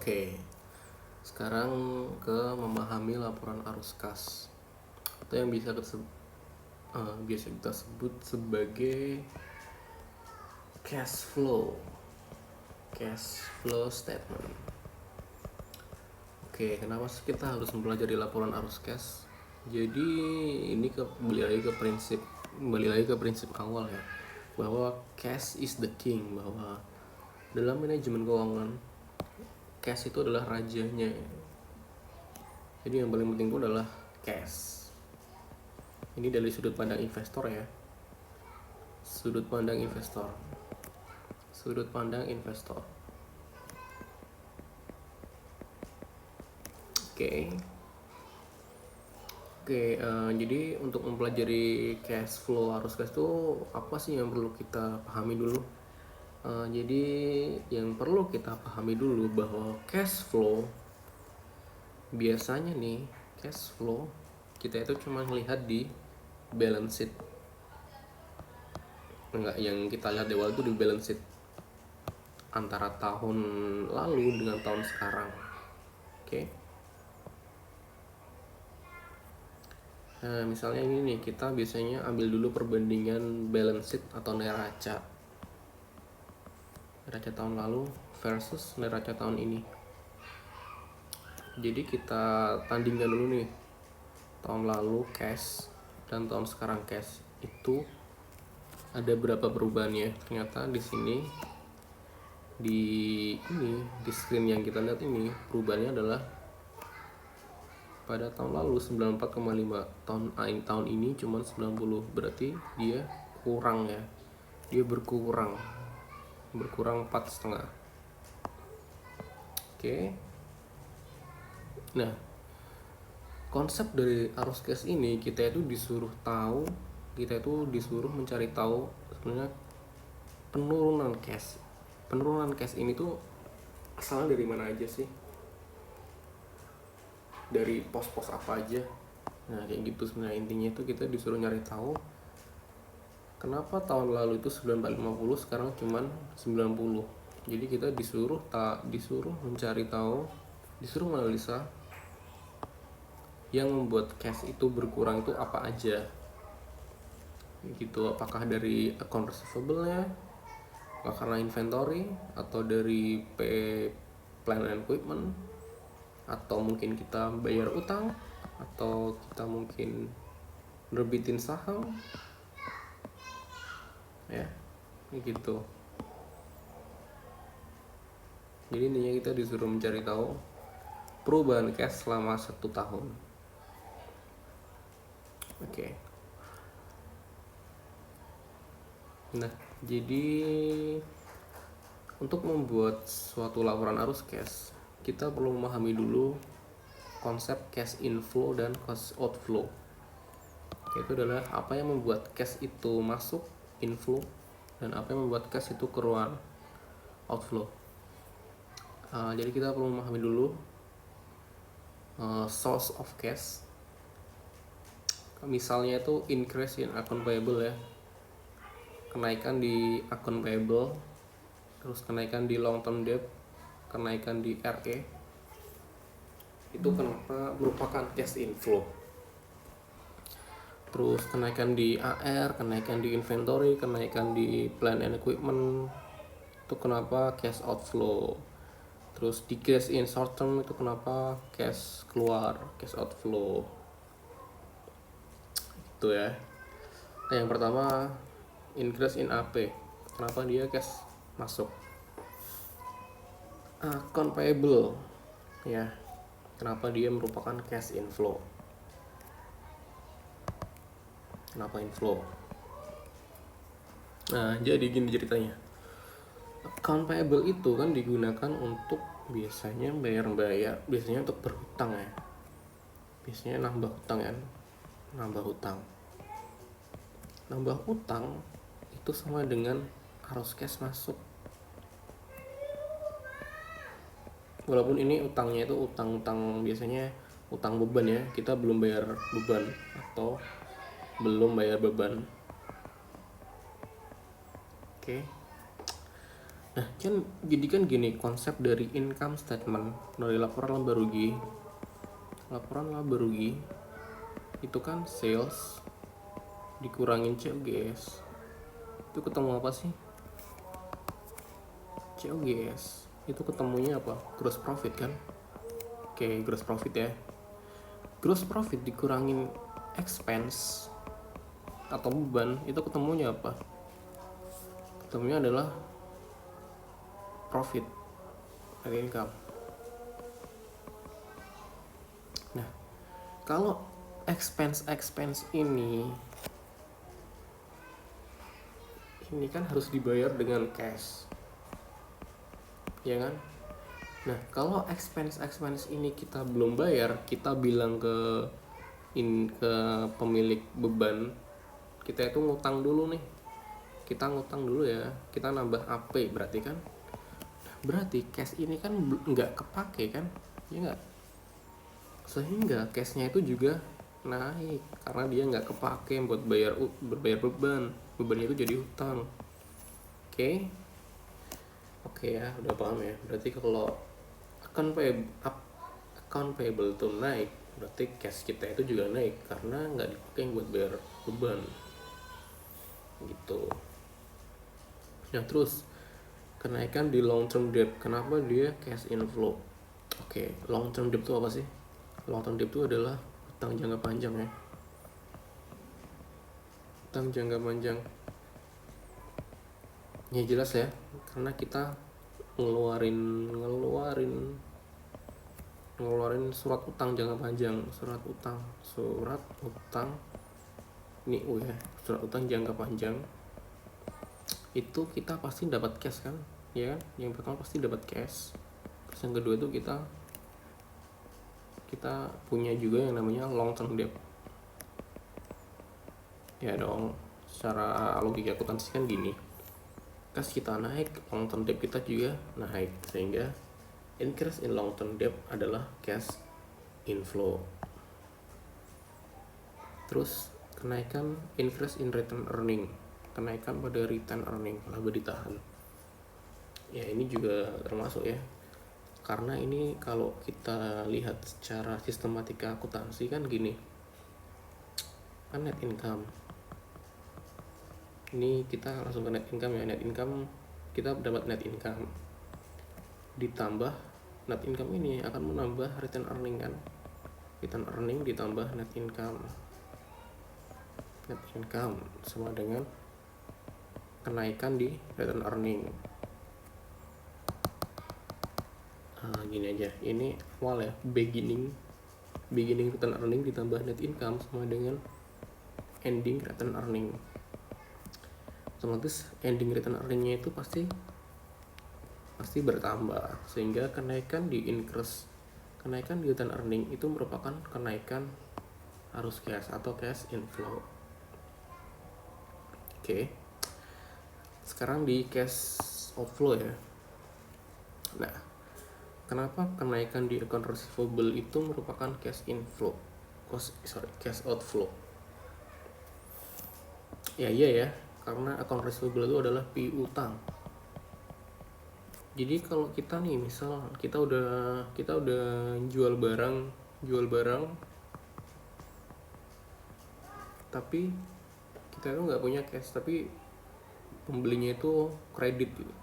Oke, sekarang ke memahami laporan arus kas atau yang biasa kita sebut sebagai cash flow statement. Oke, kenapa sih kita harus mempelajari laporan arus kas? Jadi ini kembali lagi ke prinsip awal ya, bahwa cash is the king, bahwa dalam manajemen keuangan cash itu adalah rajanya. Jadi yang paling penting itu adalah cash. Ini dari sudut pandang investor ya. Sudut pandang investor. Oke. Jadi untuk mempelajari cash flow arus kas itu apa sih yang perlu kita pahami dulu? Jadi yang perlu kita pahami dulu bahwa cash flow biasanya nih, cash flow kita itu cuma melihat di balance sheet. Enggak, yang kita lihat di awal itu di balance sheet antara tahun lalu dengan tahun sekarang. Oke. Nah, misalnya ini nih, kita biasanya ambil dulu perbandingan balance sheet atau neraca tahun lalu versus neraca tahun ini. Jadi kita tandingkan dulu nih, tahun lalu cash dan tahun sekarang cash itu ada berapa perubahannya. Ternyata di sini di screen yang kita lihat ini perubahannya adalah pada tahun lalu 94,5, tahun ini cuma 90, berarti dia kurang ya, dia berkurang 4,5. Oke. Nah, konsep dari arus cash ini kita itu disuruh mencari tahu sebenarnya penurunan cash ini tuh asalnya dari mana aja sih, dari pos-pos apa aja. Nah kayak gitu sebenarnya intinya itu kita disuruh nyari tahu kenapa tahun lalu itu 9450 sekarang cuman 90. Jadi kita disuruh mencari tahu, disuruh menganalisa yang membuat cash itu berkurang itu apa aja gitu. Apakah dari account receivable-nya, apakah karena inventory, atau dari plant and equipment, atau mungkin kita bayar utang, atau kita mungkin nerbitin saham ya gitu. Jadi intinya kita disuruh mencari tahu perubahan cash selama 1 tahun. Oke. Nah, jadi untuk membuat suatu laporan arus cash, kita perlu memahami dulu konsep cash inflow dan cash outflow. Itu adalah apa yang membuat cash itu masuk, inflow, dan apa yang membuat cash itu keluar, outflow. Jadi kita perlu memahami dulu source of cash. Misalnya itu increase in account payable ya, kenaikan di account payable, terus kenaikan di long term debt, kenaikan di RE, itu kenapa merupakan cash inflow. Terus kenaikan di AR, kenaikan di inventory, kenaikan di plant and equipment, itu kenapa cash outflow. Terus decrease in short term itu kenapa cash keluar, cash outflow. Itu ya. Nah, yang pertama increase in AP, kenapa dia cash masuk. Account payable ya, kenapa dia merupakan cash inflow. Kenapa inflow? Nah, jadi gini ceritanya. Account payable itu kan digunakan untuk biasanya biasanya untuk berhutang ya. Biasanya nambah hutang ya. Nambah hutang itu sama dengan arus cash masuk. Walaupun ini utangnya itu utang biasanya utang beban ya, kita belum bayar beban atau belum bayar beban. Oke. Nah kan jadi kan gini konsep dari income statement, dari laporan laba rugi itu kan sales dikurangin COGS, itu ketemu apa sih? COGS itu ketemunya apa? Gross profit kan? Oke, gross profit ya. Gross profit dikurangin expense atau beban, itu ketemunya apa? Ketemunya adalah profit, net income. Nah, kalau expense ini kan harus dibayar dengan cash, ya kan? Nah, kalau expense ini kita belum bayar, kita bilang ke pemilik beban, kita itu ngutang dulu nih. Kita ngutang dulu ya, kita nambah AP berarti kan? Berarti cash ini kan nggak kepake kan? Ya nggak? Sehingga cashnya itu juga naik karena dia nggak kepake buat berbayar beban itu jadi hutang. Oke. Oke ya, udah paham ya. Berarti kalau account payable itu naik, berarti cash kita itu juga naik karena nggak dipakai buat bayar beban gitu. Nah terus kenaikan di long term debt, kenapa dia cash inflow? Oke, long term debt itu apa sih? Long term debt itu adalah utang jangka panjang ya. Utang jangka panjang ya jelas ya, karena kita ngeluarin surat utang jangka panjang, surat utang ini ya, surat utang jangka panjang itu kita pasti dapat cash kan, ya kan? Yang pertama pasti dapat cash, terus yang kedua itu kita punya juga yang namanya long term debt ya dong. Secara logika akuntansi kan gini, cash kita naik, long term debt kita juga naik, sehingga increase in long term debt adalah cash inflow. Terus kenaikan increase in return earning, kenaikan pada return earning, laba ditahan. Ya ini juga termasuk ya, karena ini kalau kita lihat secara sistematika akuntansi kan gini, kan net income. Ini kita langsung ke net income ya. Net income kita dapat net income, ditambah net income ini akan menambah return earning kan. Return earning ditambah net income. Net income sama dengan kenaikan di return earning. Nah, gini aja, ini awal ya, beginning return earning ditambah net income sama dengan ending return earning. Otomatis ending return earningnya itu pasti bertambah, sehingga kenaikan di return earning itu merupakan kenaikan arus cash atau cash inflow. Oke. Sekarang di cash outflow ya. Nah, kenapa kenaikan di account receivable itu merupakan cash outflow? Ya iya ya, karena account receivable itu adalah piutang. Jadi kalau kita nih, misal kita udah jual barang tapi kita itu nggak punya cash, tapi pembelinya itu kredit gitu.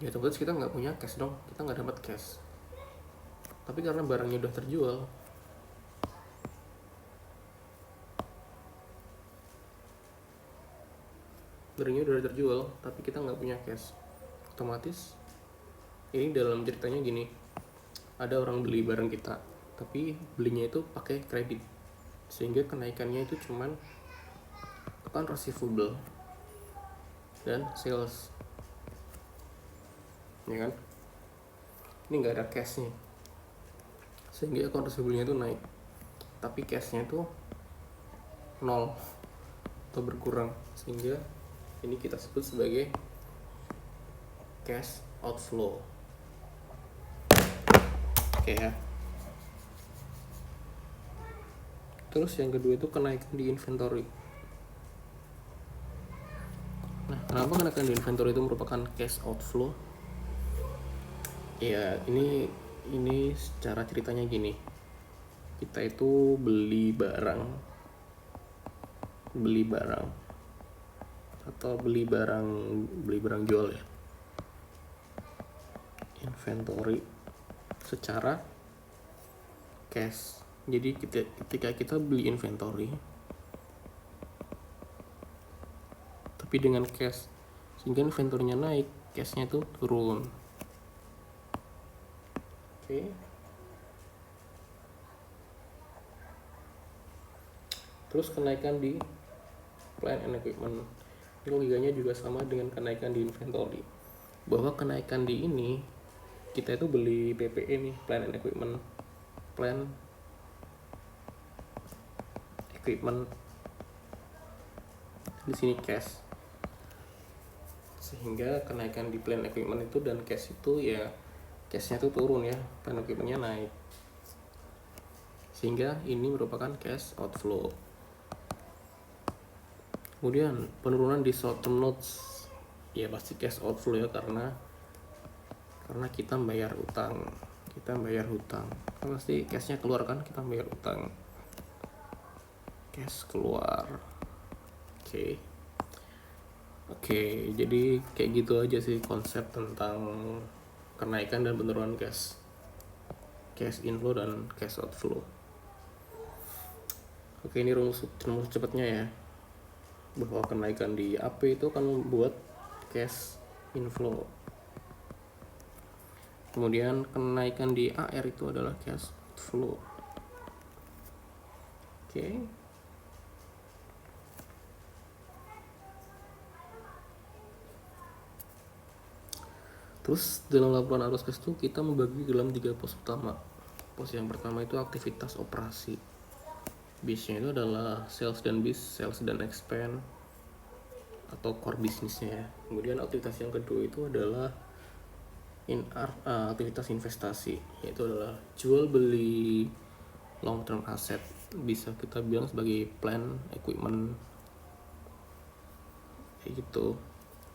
Ya otomatis kita nggak punya cash dong, kita nggak dapat cash. Tapi karena barangnya udah terjual, tapi kita nggak punya cash, otomatis ini dalam ceritanya gini, ada orang beli barang kita, tapi belinya itu pakai kredit, sehingga kenaikannya itu cuman account receivable dan sales, ya kan? Ini nggak ada cashnya, sehingga account receivable-nya itu naik, tapi cashnya itu nol atau berkurang, sehingga ini kita sebut sebagai cash outflow. Oke ya. Terus yang kedua itu kenaikan di inventory. Nah, kenapa kenaikan di inventory itu merupakan cash outflow? Ya, ini secara ceritanya gini. Kita itu beli barang atau beli barang jual ya. Inventory secara cash. Jadi ketika kita beli inventory tapi dengan cash, sehingga inventory-nya naik, cash-nya itu turun. Oke. Terus kenaikan di plant and equipment, ini logikanya juga sama dengan kenaikan di inventory, bahwa kenaikan di ini kita itu beli PPE nih, plant and equipment, di sini cash, sehingga kenaikan di plant equipment itu dan cash itu ya cashnya tuh turun ya, plant equipmentnya naik, sehingga ini merupakan cash outflow. Kemudian penurunan di short term notes, ya pasti cash outflow ya, karena kita bayar hutang, kan pasti cashnya keluar kan, kita bayar hutang, cash keluar. Oke, jadi kayak gitu aja sih konsep tentang kenaikan dan penurunan cash inflow dan cash outflow. Oke, ini rumus cepatnya ya, bahwa kenaikan di AP itu akan membuat cash inflow, kemudian kenaikan di AR itu adalah cash outflow. Terus dalam laporan arus cash itu kita membagi dalam 3 pos utama. Pos yang pertama itu aktivitas operasi, bisnya itu adalah sales dan expand atau core bisnisnya. Kemudian aktivitas yang kedua itu adalah aktivitas investasi, yaitu adalah jual beli long term asset, bisa kita bilang sebagai plant equipment kayak gitu.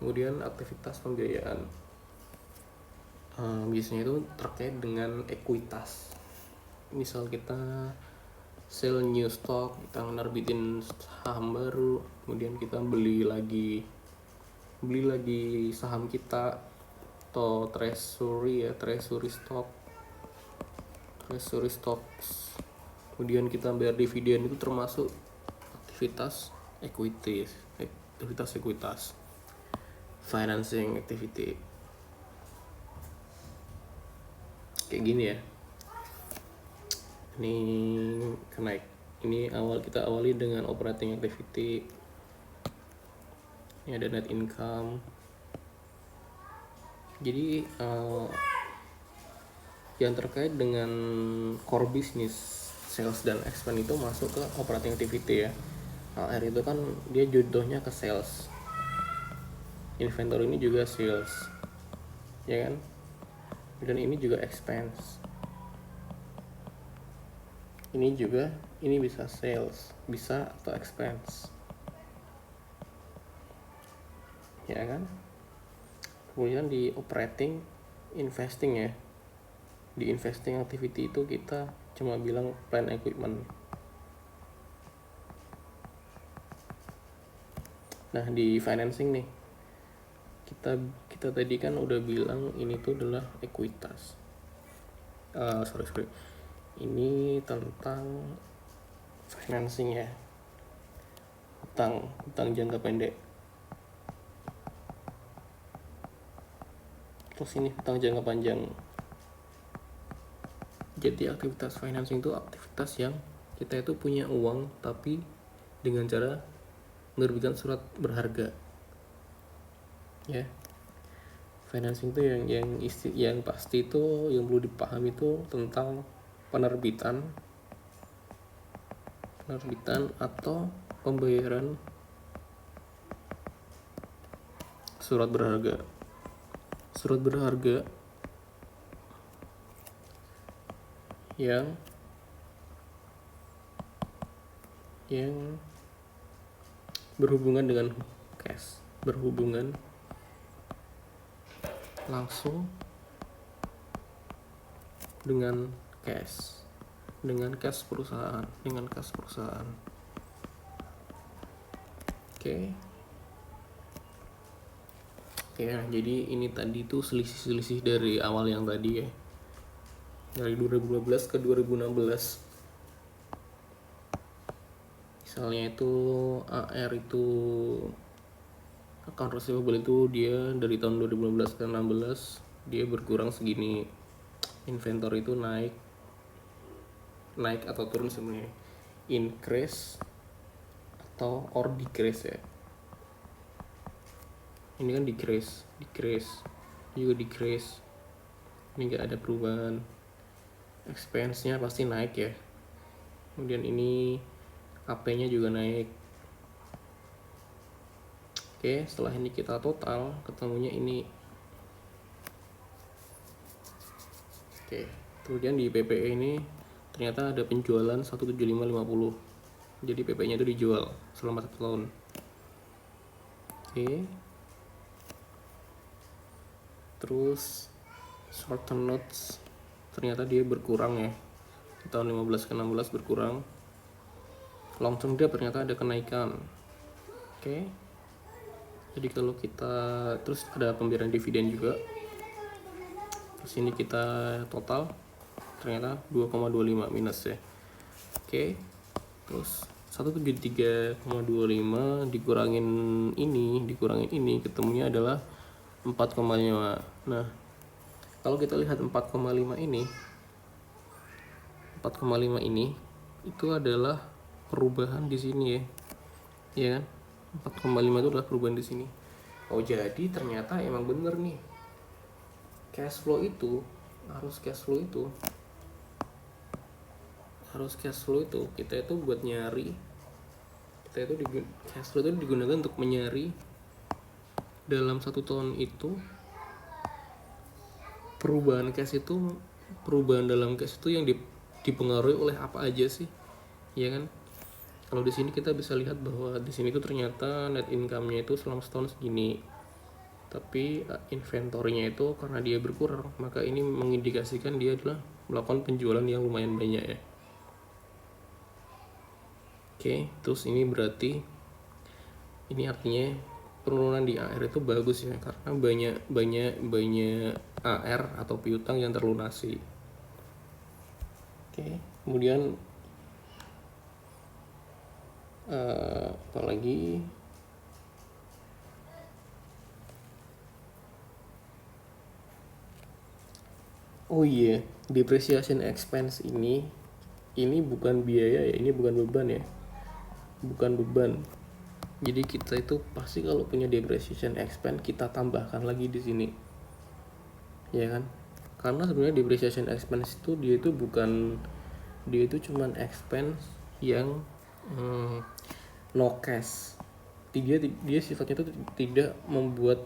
Kemudian aktivitas pembiayaan, biasanya itu terkait dengan ekuitas. Misal kita sell new stock, kita menerbitin saham baru, kemudian kita beli lagi saham kita, atau treasury stocks, kemudian kita bayar dividen, itu termasuk aktivitas ekuitas, financing activity. Kayak gini ya. Ini kita awali dengan operating activity. Ini ada net income. Jadi yang terkait dengan core business, sales dan expand itu masuk ke operating activity ya. AR itu kan dia jodohnya ke sales, inventory ini juga sales ya kan, dan ini juga expense, ini bisa sales, bisa atau expense ya kan. Kemudian di operating investing ya, di investing activity itu kita cuma bilang plant equipment. Nah di financing nih, kita tadi kan udah bilang ini tuh adalah ekuitas. Ini tentang financing ya, hutang jangka pendek. Terus ini hutang jangka panjang. Jadi aktivitas financing itu aktivitas yang kita itu punya uang tapi dengan cara menerbitkan surat berharga. Ya. Financing itu yang pasti itu yang perlu dipahami itu tentang penerbitan atau pembayaran surat berharga yang berhubungan dengan cash. berhubungan langsung dengan cash perusahaan, oke. Ya, jadi ini tadi tuh selisih dari awal yang tadi ya, dari 2012 ke 2016. Misalnya itu AR itu account receivable itu dia dari tahun 2015 ke 16 dia berkurang segini, inventory itu naik atau turun sebenarnya, increase atau decrease ya. Ini kan decrease juga decrease, ini nggak ada perubahan. Expense-nya pasti naik ya, kemudian ini AP-nya juga naik. Oke, setelah ini kita total ketemunya ini. Oke, kemudian di PPE ini ternyata ada penjualan 17550, jadi PP-nya itu dijual selama 1 tahun. Oke, terus short term notes ternyata dia berkurang ya, di tahun 15 ke 16 berkurang. Long term debt ternyata ada kenaikan. Oke, jadi kalau kita terus ada pembayaran dividen juga, terus ini kita total ternyata 2,25 minus ya. Oke, terus 173,25 dikurangin ini ketemunya adalah 4,5. Nah, kalau kita lihat 4,5 ini itu adalah perubahan di sini ya. Ya kan? 4,5 itu adalah perubahan di sini. Oh, jadi ternyata emang bener nih. Cash flow itu kita itu buat nyari, cash flow itu digunakan untuk menyari dalam 1 tahun itu perubahan dalam cash itu yang dipengaruhi oleh apa aja sih, ya kan? Kalau di sini kita bisa lihat bahwa di sini tuh ternyata net income-nya itu selama setahun segini, tapi inventory-nya itu karena dia berkurang, maka ini mengindikasikan dia adalah melakukan penjualan yang lumayan banyak ya. Oke, terus ini berarti ini artinya penurunan di AR itu bagus ya, karena banyak AR atau piutang yang terlunasi. Oke, kemudian apalagi oh iya, depreciation expense ini bukan biaya ya, ini bukan beban ya, jadi kita itu pasti kalau punya depreciation expense kita tambahkan lagi di sini, ya kan? Karena sebenarnya depreciation expense itu dia itu cuman expense yang no cash. Dia sifatnya itu tidak membuat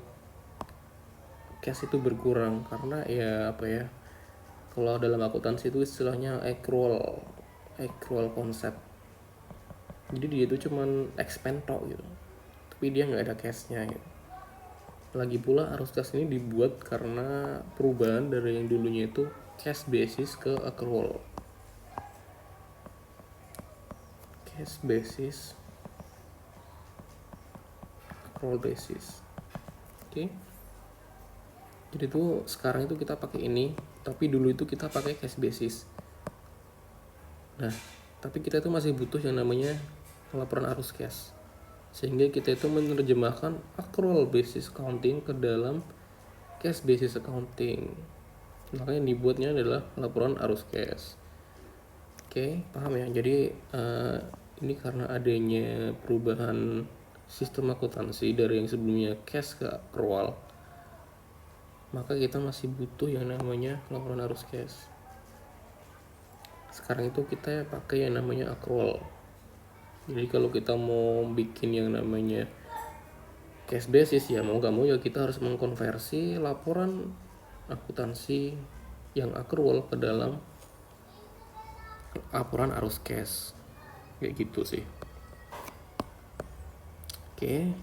cash itu berkurang, karena ya apa ya, kalau dalam akuntansi itu istilahnya accrual konsep. Jadi dia itu cuman expense tok gitu, tapi dia nggak ada cashnya gitu. Lagi pula arus cash ini dibuat karena perubahan dari yang dulunya itu cash basis ke accrual basis. Oke. Jadi tuh sekarang itu kita pakai ini, tapi dulu itu kita pakai cash basis. Nah, tapi kita itu masih butuh yang namanya laporan arus cash, sehingga kita itu menerjemahkan accrual basis accounting ke dalam cash basis accounting. Makanya dibuatnya adalah laporan arus cash. Oke, paham ya? Jadi ini karena adanya perubahan sistem akuntansi dari yang sebelumnya cash ke accrual, maka kita masih butuh yang namanya laporan arus cash. Sekarang itu kita pakai yang namanya accrual. Jadi kalau kita mau bikin yang namanya cash basis ya mau gak mau ya kita harus mengkonversi laporan akuntansi yang accrual ke dalam laporan arus cash, kayak gitu sih. Oke,